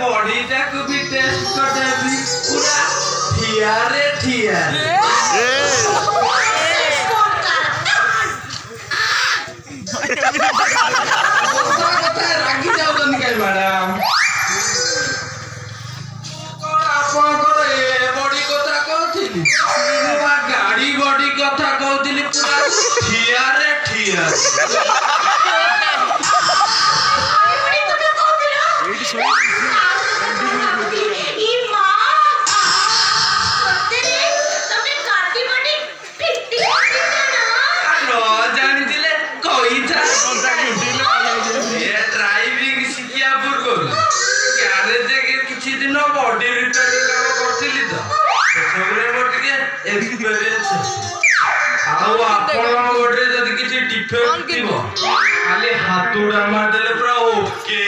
ବଡିଟାକୁ ବି test କରିଦେବି ପୁରା ଠିଆରେ ଠିଆ। ରାଗି ଯାଉଛନ୍ତି କାହିଁ ମ୍ୟାଡାମ? କଣ ଆପଣଙ୍କର ଏ ବଡି କଥା କହୁଥିଲି? ଗାଡି ବଡି କଥା କହୁଥିଲି ପୁରା ଠିଆରେ ଠିଆ। ଜାଣିଥିଲେ ଡ୍ରାଇଭିଂ ଶିଖିବା ପୂର୍ବରୁ ଗ୍ୟାରେଜରେ କିଛି ଦିନ ବଡି ରିପେୟାରିଂ କାମ କରିଥିଲି ତ ସେସବୁରେ ମୋର ଟିକେ ଏକ୍ସପିରିଏନ୍ସ ଅଛି। ଆଉ ଆପଣଙ୍କ ବଡିରେ ଯଦି କିଛି ଡିଫେକ୍ଟ ଥିବ ଖାଲି ହାତୁଡ଼ା ମାରିଦେଲେ ପୁରା ଓକେ।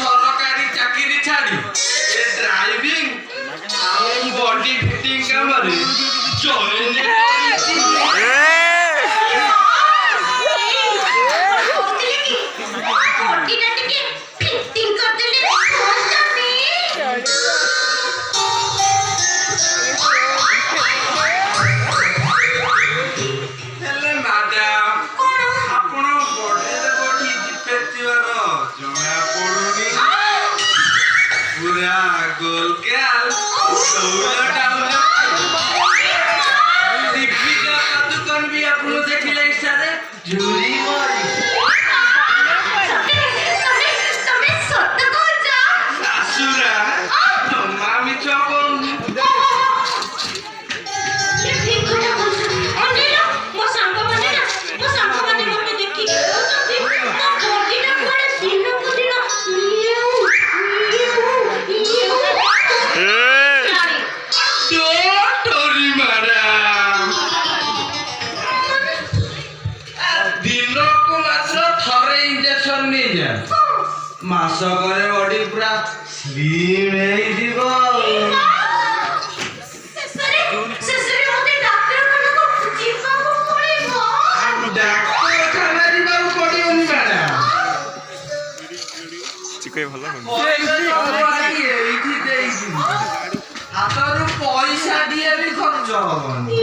ସରକାରୀ ଚାକିରି ଛାଡି ଏ ଡ୍ରାଇଭିଂ ଆଉ ବଡି ଫିଟିଂ କାମରେ ଜଏନ୍ ମାସକରେ ବଡି ପୁରା ସ୍ଲିମ୍ ହେଇଯିବ। ଡାକ୍ତରଖାନା ଯିବାକୁ ପଡିବନି ମ୍ୟାଡାମ। ଏଇଠି ଦେଇଯିବି ହାତରୁ ପଇସା ଦିଏ ବି ଖର୍ଚ୍ଚ ହବନି।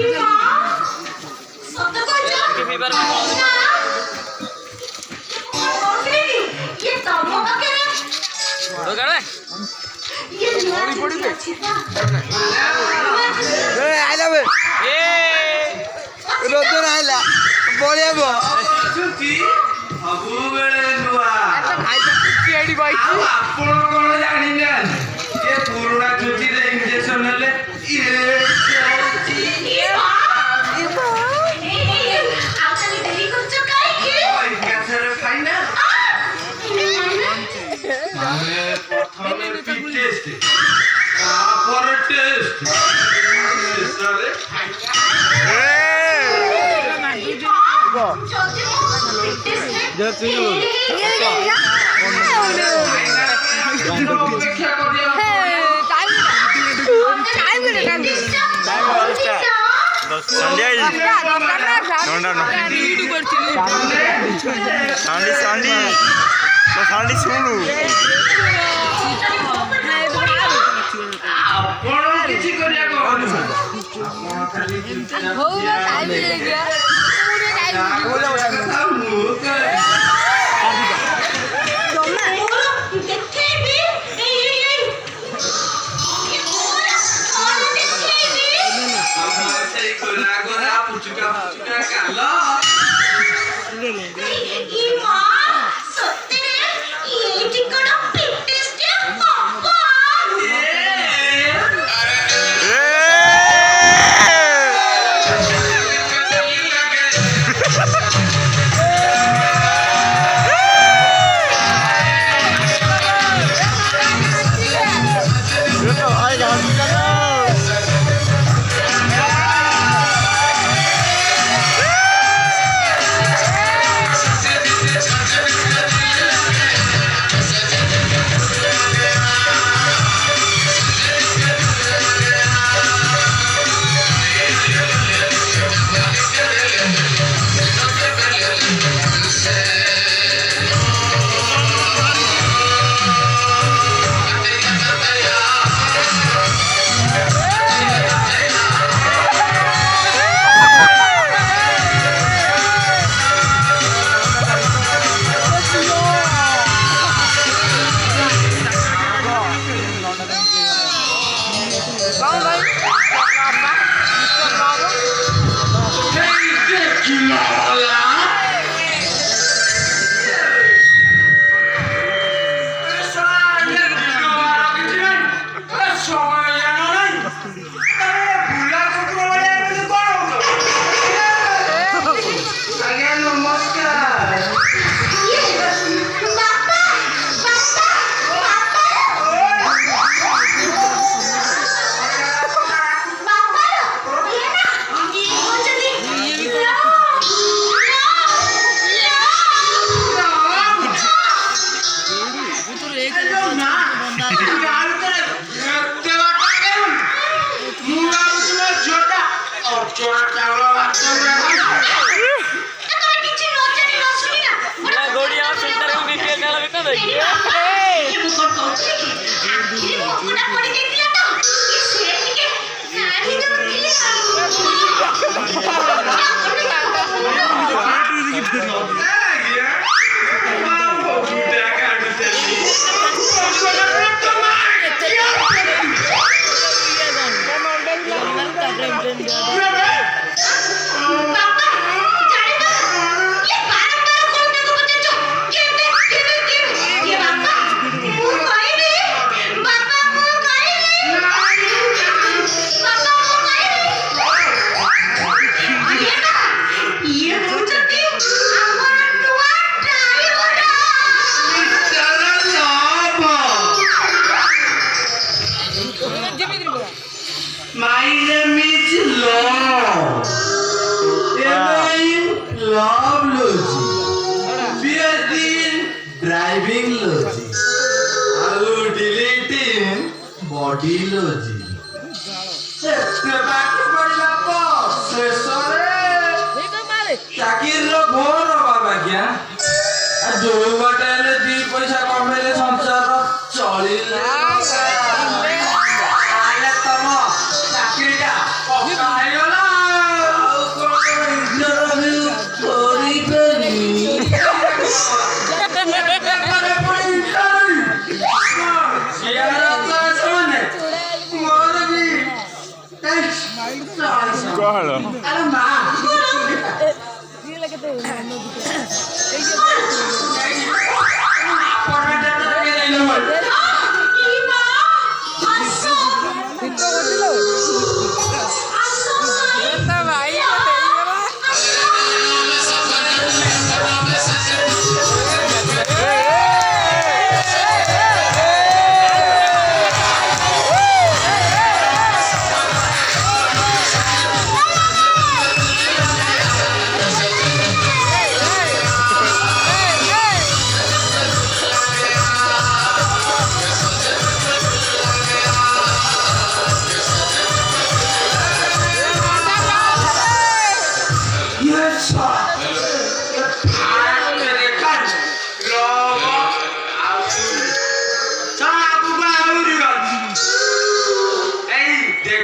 ସବୁବେଳେ ନୂଆ ଆପଣ କଣ ଜାଣିନାହାନ୍ତି ଏ ପୁରୁଣା ଛୁଟିରେ ଇଞ୍ଜେକ୍ସନ ହେଲେ গোলা গোলা পুচুকা পুচুকা কালো মা সত্যি এই ঠিকানা ফিটনেস বাবা My name is Love. Love Logi. PhD in driving logi. I will delete in body logi. ଚାକିରିର ଘୋର ବାବା ଆଜ୍ଞା ଯୋଉ ବାଟେ ହେଲେ ଦି ପଇସା କମେଇଲେ ସଂସାର ଚଳିଲେ ତମ ଚାକିରିଟା ପକ୍କା ହେଇଗଲା ଆଉ କଣ ଇଣ୍ଟରଭ୍ୟୁ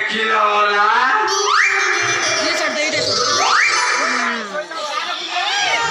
Kila wala